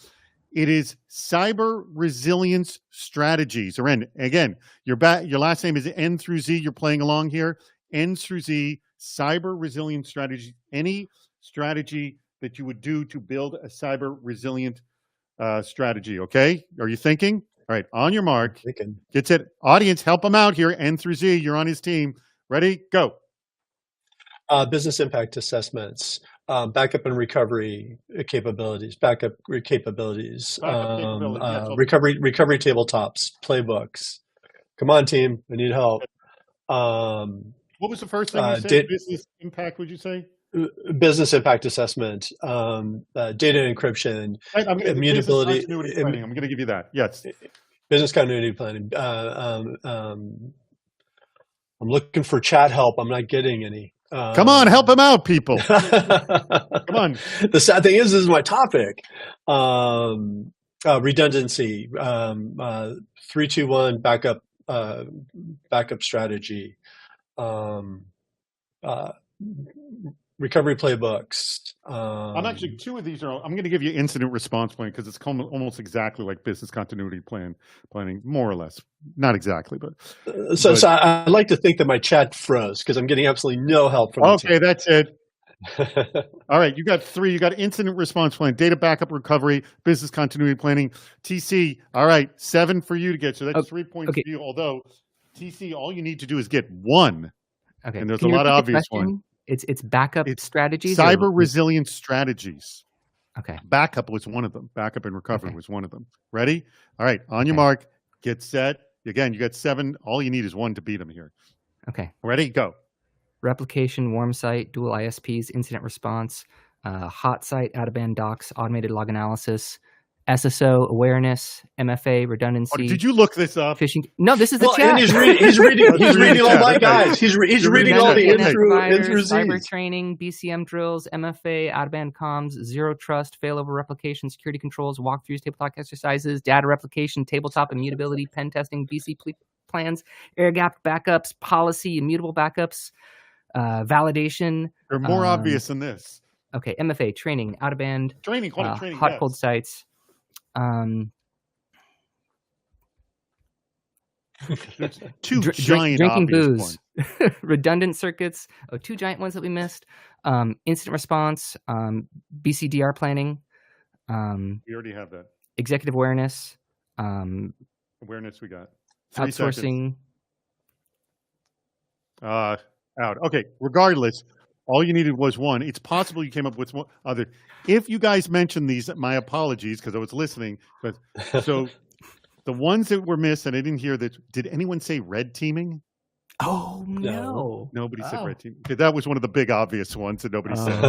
It is cyber resilience strategies. Or N. Again, your last name is N through Z. You're playing along here. N through Z, cyber resilience strategies. Any strategy that you would do to build a cyber resilient strategy. Okay? Are you thinking? All right. On your mark. Thinking. Get set. Audience, help him out here. N through Z. You're on his team. Ready? Go. Business impact assessments, backup and recovery capabilities, capabilities, yes. recovery tabletops, playbooks. Come on, team, I need help. What was the first thing you said? did- Business impact, would you say? Business impact assessment, data encryption, Right, I'm gonna, Immutability- business continuity planning. I'm going to give you that. Yes. business continuity planning. I'm looking for chat help. I'm not getting any. Come on, help him out, people. Come on. The sad thing is, this is my topic. Redundancy, 3-2-1 backup strategy, recovery playbooks. I'm actually, two of these are, I'm going to give you incident response plan because it's almost exactly like business continuity planning, more or less. Not exactly, but. So I like to think that my chat froze because I'm getting absolutely no help from the Okay, that's it. All right, you got 3. You got incident response plan, data backup recovery, business continuity planning. TC, all right, 7 for you to get. So that's 3 points okay. for you. Although, TC, all you need to do is get 1. Okay. And there's Can a you lot of repeat the obvious question? ones. It's backup It's strategies. Cyber resilience strategies. Okay. Backup was one of them. Backup and recovery Okay. was one of them. Ready? All right, on your Okay. mark, get set. Again, you got 7. All you need is 1 to beat them here. Okay. Ready? Go. Replication, warm site, dual ISPs, incident response, hot site, out-of-band docs, automated log analysis, SSO awareness, MFA redundancy. Did you look this up? Phishing? No, this is the Well, chat. and he's reading all my guys. He's reading all the Okay. in through cyber Z's. training, BCM drills, MFA, out-of-band comms, zero trust, failover replication, security controls, walkthroughs, tabletop exercises, data replication, tabletop immutability, pen testing, BC plans, air gap backups, policy, immutable backups, validation. They're more obvious than this. Okay, MFA, training, out-of-band, Training, call it training. hot, yes. cold sites. There's 2 Dr- giant drinking obvious booze, ones. redundant circuits. 2 giant ones that we missed. Incident response, BCDR planning, We already have that. executive awareness, Awareness we got. 3 seconds. outsourcing. Out. Okay. Regardless, all you needed was 1. It's possible you came up with one other. If you guys mentioned these, my apologies because I was listening. But so the ones that were missed, and I didn't hear that. Did anyone say red teaming? Oh No. no! Nobody said Oh. red teaming. Okay, that was one of the big obvious ones that nobody said.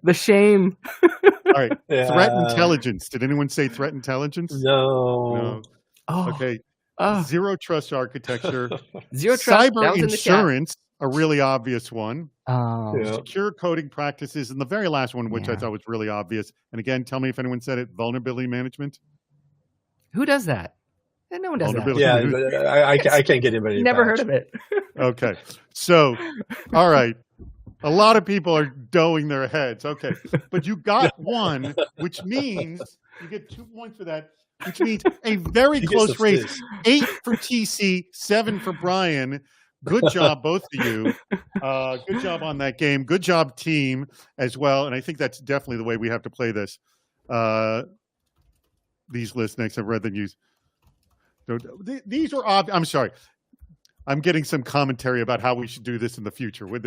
The shame. All right. Threat Yeah. intelligence. Did anyone say threat intelligence? No. Oh, Okay. oh. Zero trust architecture. Zero trust. That Cyber was in the chat. insurance, a really obvious one. Oh, Yeah. Secure coding practices, and the very last one, which I Yeah. thought was really obvious. And again, tell me if anyone said it. Vulnerability management. who does that? And no one does that. Vulnerability. Yeah, but I can't get anybody to Never heard patch. of it. Okay. So, all right. A lot of people are doing their heads. Okay. But you got one, which means you get 2 points for that, which means a very He gets close the race. fizz. 8 for TC, 7 for Brian. Good job, both of you. Good job on that game. Good job, team, as well. And I think that's definitely the way we have to play this. These lists next, I've read the news. These are I'm sorry. I'm getting some commentary about how we should do this in the future. We'll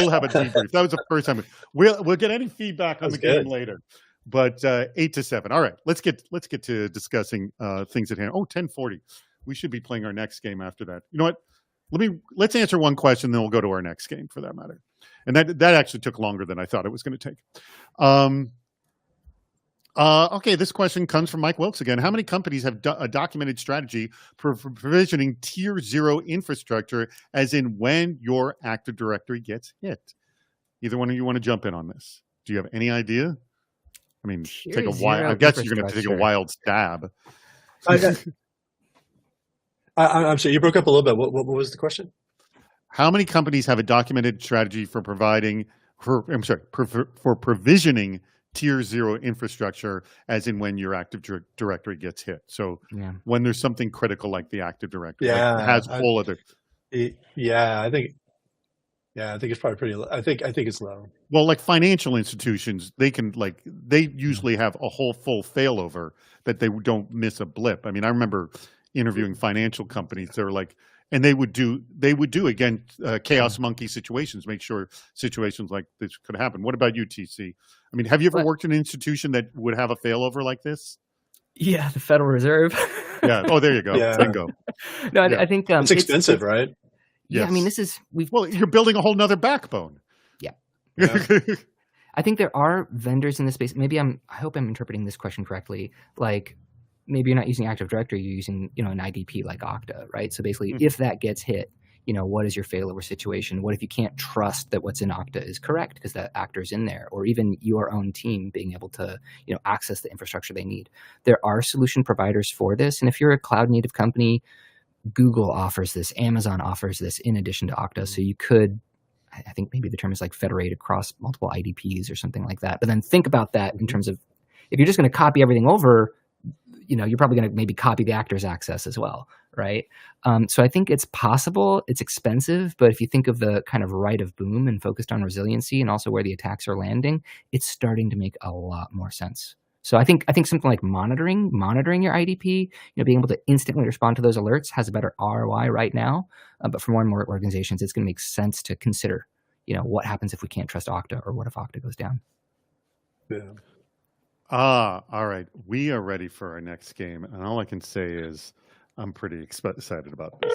have a debrief. That was the first time. We'll get any feedback on That's the game good. later. But 8-7. All right, let's get to discussing things at hand. Oh, 10:40. We should be playing our next game after that. You know what? Let's answer one question, then we'll go to our next game for that matter. And that actually took longer than I thought it was going to take. Okay, this question comes from Mike Wilkes again. How many companies have a documented strategy for provisioning tier 0 infrastructure, as in when your Active Directory gets hit? Either one of you want to jump in on this? Do you have any idea? I mean, Tier take a zero wild. I guess you're going to have to take a infrastructure. wild stab. I'm sorry, you broke up a little bit. What was the question? How many companies have a documented strategy for for provisioning tier 0 infrastructure, as in when your Active Directory gets hit? So Yeah. when there's something critical like the Active Directory, Yeah, like it has whole other. Yeah, I think it's probably pretty low. I think it's low. Well, like financial institutions, they usually have a whole full failover that they don't miss a blip. I mean, I remember interviewing financial companies. They're like, and they would do again chaos monkey situations, make sure situations like this could happen. What about you, TC? I mean, have you ever worked in an institution that would have a failover like this? Yeah, the Federal Reserve. Yeah. Oh, there you go. Yeah. Bingo. No, Yeah. I think It's expensive, right? Yeah, I mean, Yes. we've Well, you're building a whole nother backbone. Yeah. Yeah. I think there are vendors in this space. Maybe I hope I'm interpreting this question correctly. Like, maybe you're not using Active Directory, you're using, an IDP like Okta, right? So basically, if that gets hit, what is your failover situation? What if you can't trust that what's in Okta is correct because that actor's in there, or even your own team being able to, access the infrastructure they need? There are solution providers for this, and if you're a cloud native company, Google offers this, Amazon offers this in addition to Okta. So you could, I think maybe the term is like federate across multiple IDPs or something like that. But then think about that in terms of, if you're just going to copy everything over, you're probably going to maybe copy the actor's access as well, right? So I think it's possible. It's expensive, but if you think of the kind of right of boom and focused on resiliency and also where the attacks are landing, it's starting to make a lot more sense. So I think something like monitoring your IDP, being able to instantly respond to those alerts has a better ROI right now. But for more and more organizations, it's going to make sense to consider, what happens if we can't trust Okta, or what if Okta goes down? Yeah. All right. We are ready for our next game. And all I can say is I'm pretty excited about this.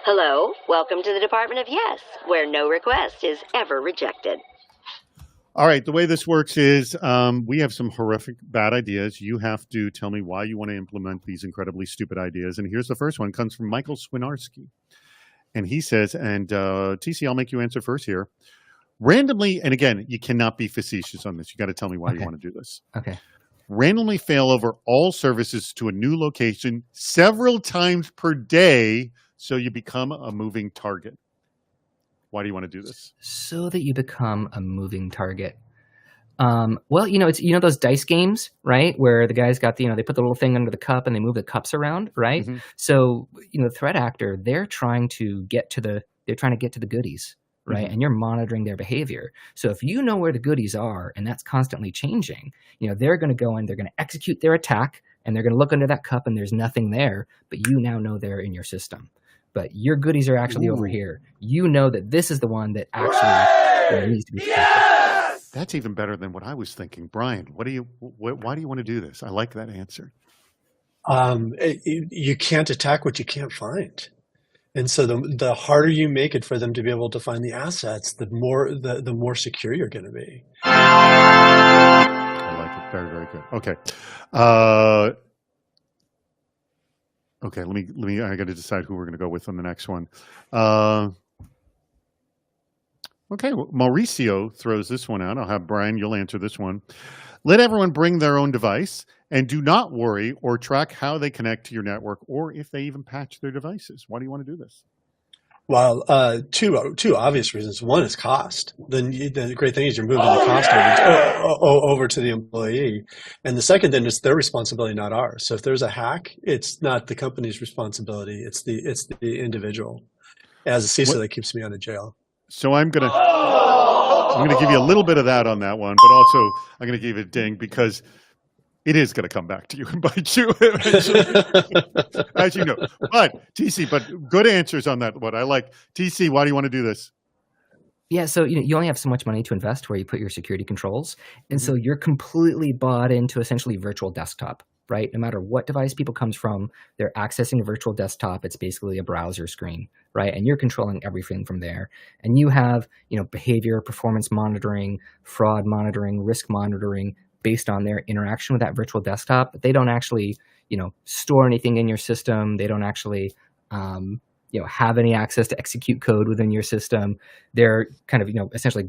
Hello, welcome to the Department of Yes, where no request is ever rejected. All right. The way this works is we have some horrific bad ideas. You have to tell me why you want to implement these incredibly stupid ideas. And here's the first one. It comes from Michael Swinarski. And he says, and TC, I'll make you answer first here. Randomly, and again, you cannot be facetious on this. You got to tell me why you want to do this. Okay. Randomly fail over all services to a new location several times per day, so you become a moving target. Why do you want to do this? So that you become a moving target. Well, it's those dice games, right? Where the guys got they put the little thing under the cup and they move the cups around, right? Mm-hmm. So the threat actor, they're trying to get to the goodies, right? Mm-hmm. And you're monitoring their behavior. So if you know where the goodies are and that's constantly changing, they're going to go in, they're going to execute their attack, and they're going to look under that cup and there's nothing there, but you now know they're in your system. But your goodies are actually over here. You know that this is the one that actually needs to be protected. That's even better than what I was thinking. Brian, why do you want to do this? I like that answer. You can't attack what you can't find. And so the harder you make it for them to be able to find the assets, the more secure you're going to be. I like it. Very, very good. Okay. Okay, let me I got to decide who we're going to go with on the next one. Okay, well, Mauricio throws this one out. I'll have Brian, you'll answer this one. Let everyone bring their own device and do not worry or track how they connect to your network or if they even patch their devices. Why do you want to do this? Well, two obvious reasons. One is cost. The great thing is you're moving the cost over to the employee. And the second then is their responsibility, not ours. So if there's a hack, it's not the company's responsibility. It's the individual. As a CISO, that keeps me out of jail. So I'm gonna give you a little bit of that on that one, but also I'm gonna give you a ding because it is going to come back to you and bite you eventually, as you know. But TC, good answers on that one. I like TC. Why do you want to do this? Yeah, so you only have so much money to invest where you put your security controls, and so you're completely bought into essentially virtual desktop, right? No matter what device people comes from, they're accessing a virtual desktop. It's basically a browser screen, right? And you're controlling everything from there. And you have behavior, performance monitoring, fraud monitoring, risk monitoring, based on their interaction with that virtual desktop. But they don't actually, store anything in your system. They don't actually, have any access to execute code within your system. They're kind of, essentially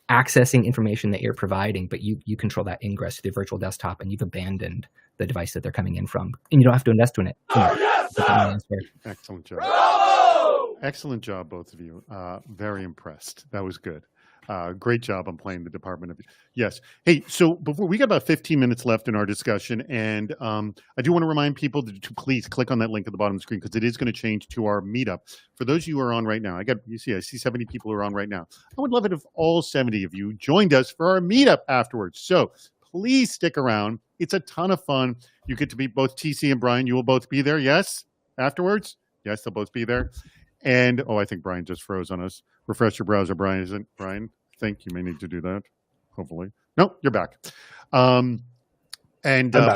accessing information that you're providing, but you control that ingress to the virtual desktop, and you've abandoned the device that they're coming in from, and you don't have to invest in it. Excellent job. Excellent job, both of you. Very impressed. That was good. Great job on playing the Department of. Yes. Hey, so before we got about 15 minutes left in our discussion, and I do want to remind people to please click on that link at the bottom of the screen because it is going to change to our meetup. For those of you who are on right now, I see 70 people who are on right now. I would love it if all 70 of you joined us for our meetup afterwards. So please stick around. It's a ton of fun. You get to meet both TC and Brian. You will both be there. Yes. Afterwards. Yes, they'll both be there. And I think Brian just froze on us. Refresh your browser, Brian. Isn't Brian? I think you may need to do that. Hopefully. No, you're back. Back.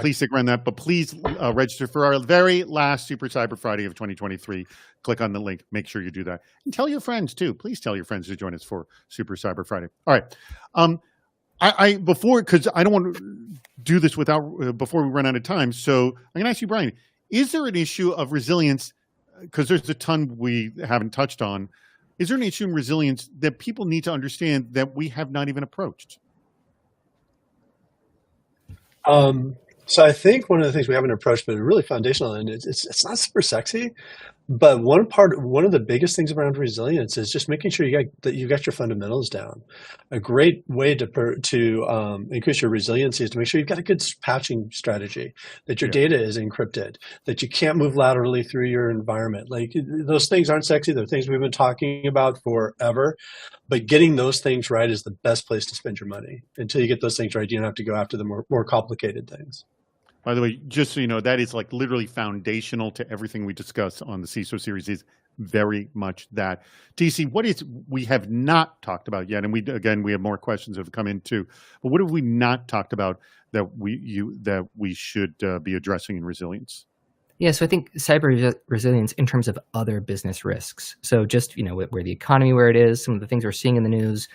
Please stick around that. But please register for our very last Super Cyber Friday of 2023. Click on the link. Make sure you do that. And tell your friends, too. Please tell your friends to join us for Super Cyber Friday. All right. Because I don't want to do this before we run out of time. So I'm going to ask you, Brian, is there an issue of resilience? Because there's a ton we haven't touched on. Is there an issue in resilience that people need to understand that we have not even approached? So I think one of the things we haven't approached, but really foundational, and it's not super sexy, but one of the biggest things around resilience is just making sure you got your fundamentals down. A great way to increase your resiliency is to make sure you've got a good patching strategy, that your data is encrypted, that you can't move laterally through your environment. Like those things aren't sexy. They're things we've been talking about forever, but getting those things right is the best place to spend your money. Until you get those things right, you don't have to go after the more complicated things. By the way, just so you know, that is like literally foundational to everything we discuss on the CISO series is very much that. TC, what is we have not talked about yet, and we have more questions that have come in too, but what have we not talked about that we should be addressing in resilience? Yeah, so I think cyber resilience in terms of other business risks. So just, where the economy, where it is, some of the things we're seeing in the news,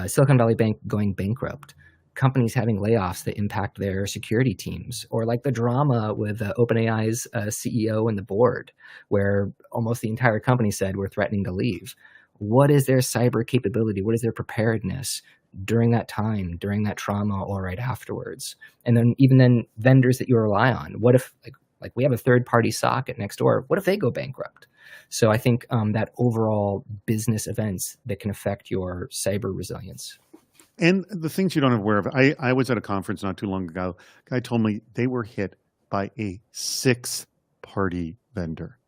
Silicon Valley Bank going bankrupt, companies having layoffs that impact their security teams, or like the drama with OpenAI's CEO and the board, where almost the entire company said we're threatening to leave. What is their cyber capability? What is their preparedness during that time, during that trauma, or right afterwards? And then even vendors that you rely on. What if like we have a third-party SOC at Nextdoor? What if they go bankrupt? So I think that overall business events that can affect your cyber resilience. And the things you don't have aware of, I was at a conference not too long ago. A guy told me they were hit by a 6-party vendor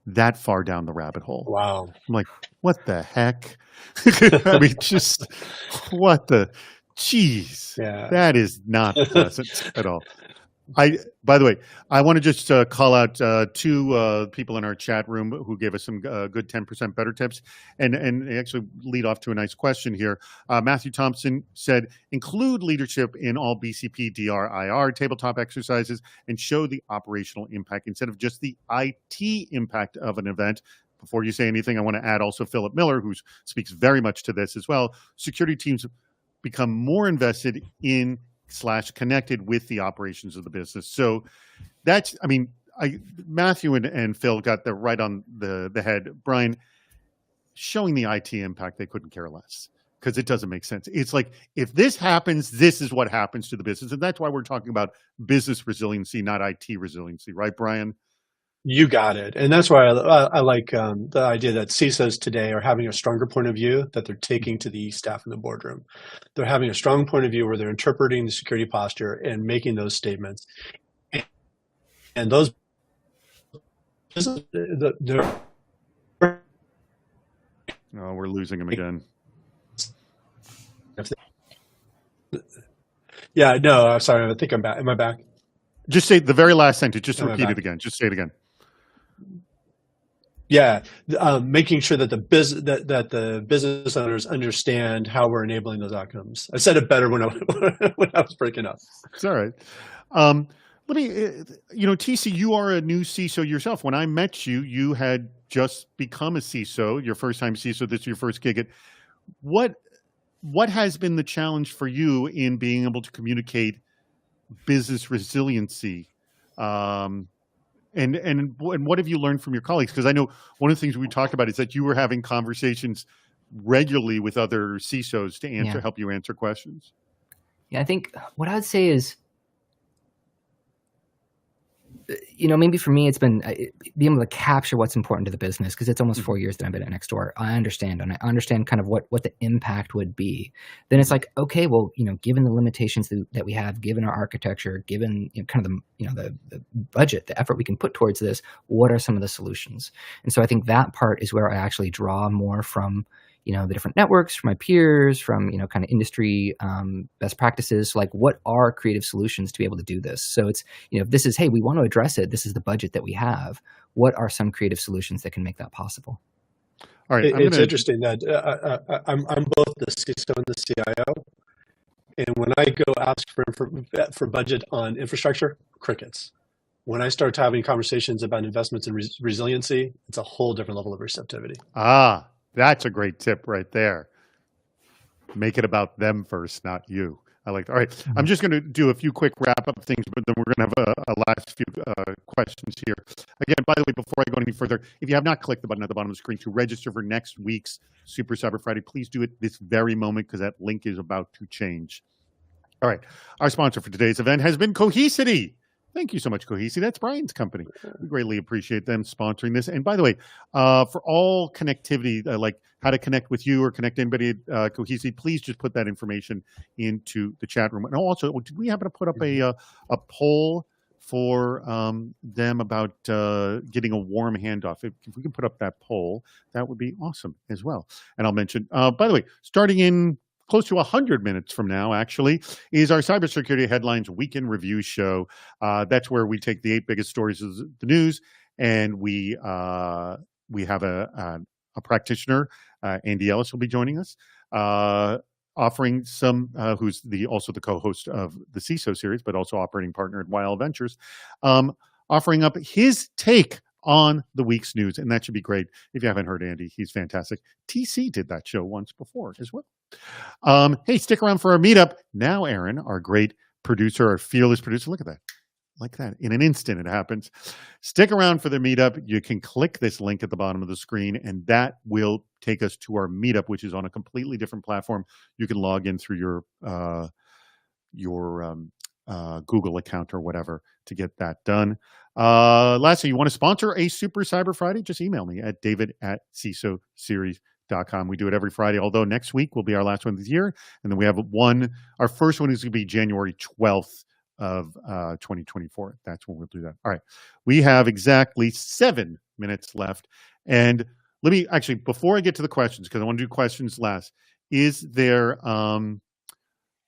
that far down the rabbit hole. Wow. I'm like, what the heck? I mean, just what the, geez. Yeah. That is not pleasant at all. By the way, I want to just call out two people in our chat room who gave us some good 10% better tips and actually lead off to a nice question here. Matthew Thompson said, include leadership in all BCP, DR, IR tabletop exercises and show the operational impact instead of just the IT impact of an event. Before you say anything, I want to add also Philip Miller, who speaks very much to this as well. Security teams become more invested in / connected with the operations of the business. So that's, Matthew and Phil got that right on the head. Brian, showing the IT impact, they couldn't care less because it doesn't make sense. It's like, if this happens, this is what happens to the business. And that's why we're talking about business resiliency, not IT resiliency. Right, Brian? You got it. And that's why I like the idea that CISOs today are having a stronger point of view that they're taking to the staff in the boardroom. They're having a strong point of view where they're interpreting the security posture and making those statements. And those, they're, Oh, we're losing him again. yeah, no, I'm sorry. I think I'm back. Am I back? Just say the very last sentence. Just Am I repeat it back? again. Just say it again. Yeah, making sure that the business owners understand how we're enabling those outcomes. I said it better when I was breaking up. It's all right. Let me, TC, you are a new CISO yourself. When I met you, you had just become a CISO, your first time CISO. This is your first gig at. What has been the challenge for you in being able to communicate business resiliency? And what have you learned from your colleagues? Because I know one of the things we talked about is that you were having conversations regularly with other CISOs to help you answer questions. Yeah, I think what I would say is, maybe for me, it's been being able to capture what's important to the business, because it's almost 4 years that I've been at Nextdoor. I understand, and I understand kind of what the impact would be. Then it's like, okay, well, given the limitations that we have, given our architecture, given kind of the budget, the effort we can put towards this, what are some of the solutions? And so I think that part is where I actually draw more from the different networks, from my peers, from, kind of industry best practices. Like, what are creative solutions to be able to do this? So it's, if this is, hey, we want to address it, this is the budget that we have, what are some creative solutions that can make that possible? All right. It's interesting that I'm both the CISO and the CIO. And when I go ask for budget on infrastructure, crickets. When I start having conversations about investments in resiliency, it's a whole different level of receptivity. That's a great tip right there. Make it about them first, not you. I like that. All right. I'm just going to do a few quick wrap-up things, but then we're going to have a last few questions here. Again, by the way, before I go any further, if you have not clicked the button at the bottom of the screen to register for next week's Super Cyber Friday, please do it this very moment, because that link is about to change. All right. Our sponsor for today's event has been Cohesity. Thank you so much, Cohesity. That's Brian's company. We greatly appreciate them sponsoring this. And by the way, for all connectivity, like how to connect with you or connect anybody at Cohesity, please just put that information into the chat room. And also, did we happen to put up a poll for them about getting a warm handoff? If we can put up that poll, that would be awesome as well. And I'll mention, by the way, starting in close to 100 minutes from now, actually, is our Cybersecurity Headlines Weekend Review show. That's where we take the 8 biggest stories of the news, and we have a practitioner, Andy Ellis, will be joining us, offering some, who's also the co-host of the CISO series, but also operating partner at Wild Ventures, offering up his take on the week's news, and that should be great. If you haven't heard Andy, he's fantastic. TC did that show once before as well. Hey, stick around for our meetup. Now, Aaron, our great producer, our fearless producer, look at that. Like that. In an instant, it happens. Stick around for the meetup. You can click this link at the bottom of the screen, and that will take us to our meetup, which is on a completely different platform. You can log in through your Google account or whatever to get that done. Lastly, you want to sponsor a Super Cyber Friday? Just email me at david@cisoseries.com. We do it every Friday, although next week will be our last one of the year. And then we have our first one is going to be January 12th of 2024. That's when we'll do that. All right. We have exactly 7 minutes left. And let me actually, before I get to the questions, because I want to do questions last, is there, by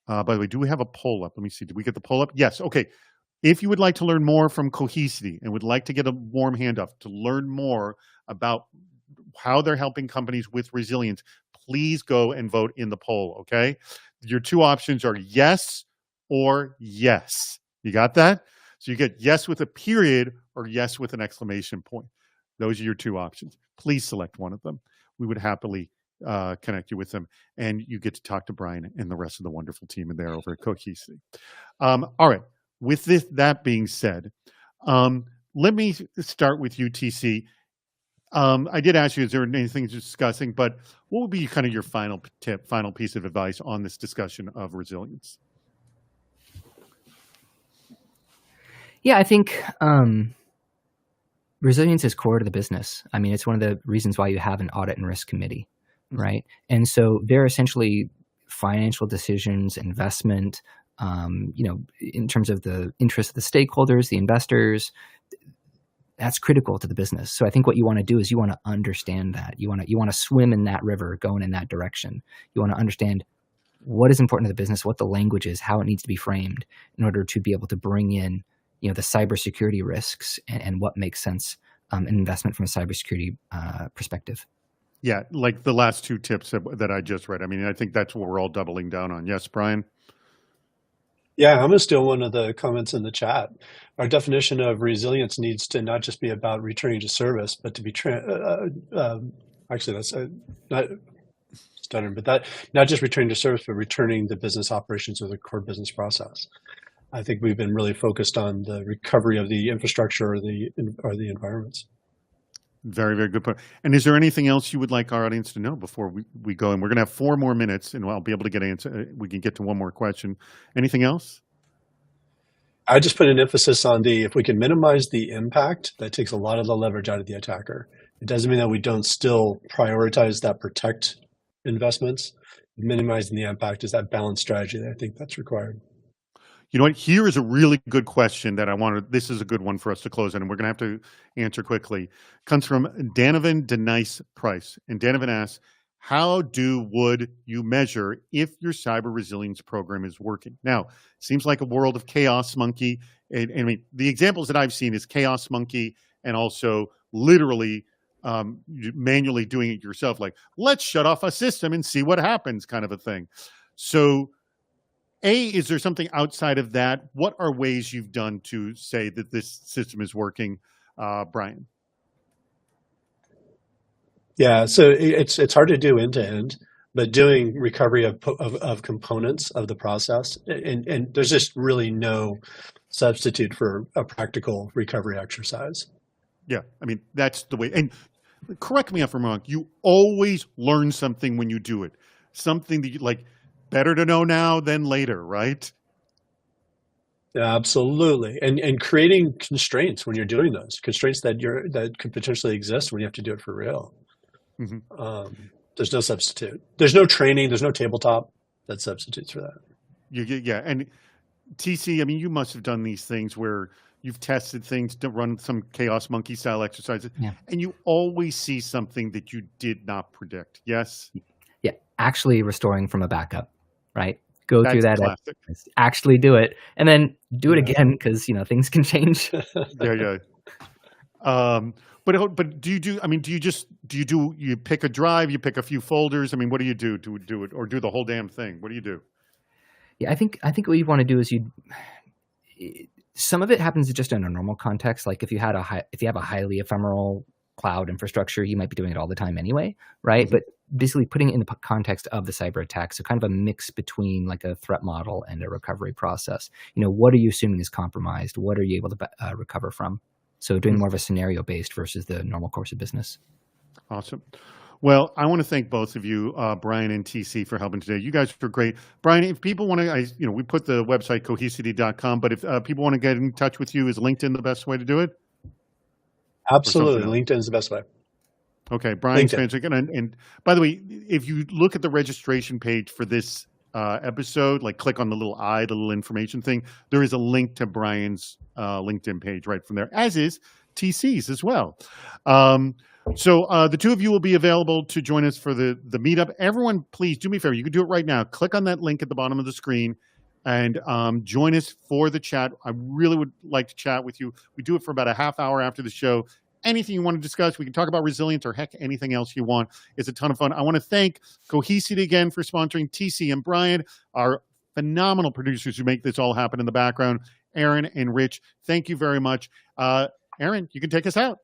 the way, do we have a poll up? Let me see. Did we get the poll up? Yes. Okay. If you would like to learn more from Cohesity and would like to get a warm handoff to learn more about how they're helping companies with resilience, please go and vote in the poll, okay? Your 2 options are yes or yes. You got that? So you get yes with a period or yes with an exclamation point. Those are your 2 options. Please select one of them. We would happily connect you with them, and you get to talk to Brian and the rest of the wonderful team in there over at Cohesity. All right. With that being said, let me start with you, TC. I did ask you, is there anything discussing, but what would be kind of your final tip, final piece of advice on this discussion of resilience? Yeah, I think resilience is core to the business. I mean, it's one of the reasons why you have an audit and risk committee, right? And so they're essentially financial decisions, investment, in terms of the interest of the stakeholders, the investors. That's critical to the business. So I think what you want to do is you want to understand that. You want to swim in that river, going in that direction. You want to understand what is important to the business, what the language is, how it needs to be framed in order to be able to bring in, the cybersecurity risks and what makes sense in investment from a cybersecurity perspective. Yeah, like the last two tips that I just read. I mean, I think that's what we're all doubling down on. Yes, Brian? Yeah, I'm going to steal one of the comments in the chat. Our definition of resilience needs to not just be about returning to service, but to be actually that's not stuttering, but that not just returning to service, but returning the business operations or the core business process. I think we've been really focused on the recovery of the infrastructure or the environments. Very, very good point. And is there anything else you would like our audience to know before we go? And we're going to have 4 more minutes, and I'll be able to we can get to one more question. Anything else? I just put an emphasis on if we can minimize the impact, that takes a lot of the leverage out of the attacker. It doesn't mean that we don't still prioritize that protect investments. Minimizing the impact is that balanced strategy that I think that's required. You know what? Here is a really good question that this is a good one for us to close on, and we're going to have to answer quickly. Comes from Danovan Denice Price. And Danovan asks, how would you measure if your cyber resilience program is working? Now, seems like a world of Chaos Monkey. And I mean, the examples that I've seen is Chaos Monkey and also literally manually doing it yourself. Like, let's shut off a system and see what happens kind of a thing. So, is there something outside of that? What are ways you've done to say that this system is working, Brian? Yeah, so it's hard to do end to end, but doing recovery of components of the process, and there's just really no substitute for a practical recovery exercise. Yeah, I mean, that's the way. And correct me if I'm wrong. You always learn something when you do it. Something that you like. Better to know now than later, right? Yeah, absolutely. And creating constraints when you're doing those constraints that could potentially exist when you have to do it for real. Mm-hmm. There's no substitute. There's no training. There's no tabletop that substitutes for that. Yeah. And TC, I mean, you must have done these things where you've tested things to run some Chaos Monkey style exercises, and you always see something that you did not predict. Yes? Yeah. Actually restoring from a backup. Right? Go through that, actually do it, and then do it again because things can change. Yeah. But do you do? I mean, do you pick a drive? You pick a few folders? I mean, what do you do to do it, or do the whole damn thing? What do you do? Yeah, I think what you want to do is some of it happens just in a normal context. Like if you have a highly ephemeral cloud infrastructure, you might be doing it all the time anyway, right? Mm-hmm. But basically putting it in the context of the cyber attack. So kind of a mix between like a threat model and a recovery process. What are you assuming is compromised? What are you able to recover from? So doing more of a scenario based versus the normal course of business. Awesome. Well, I want to thank both of you, Brian and TC, for helping today. You guys were great. Brian, if people want to, we put the website cohesity.com, but if people want to get in touch with you, is LinkedIn the best way to do it? Absolutely. LinkedIn is the best way. Okay, Brian Spanczyk. And by the way, if you look at the registration page for this episode, like click on the little information thing, there is a link to Brian's LinkedIn page right from there, as is TC's as well. So the two of you will be available to join us for the meetup. Everyone, please do me a favor. You can do it right now. Click on that link at the bottom of the screen and join us for the chat. I really would like to chat with you. We do it for about a half hour after the show. Anything you want to discuss, we can talk about resilience or heck, anything else you want. It's a ton of fun. I want to thank Cohesity again for sponsoring, TC and Brian, our phenomenal producers who make this all happen in the background, Aaron and Rich. Thank you very much. Aaron, you can take us out.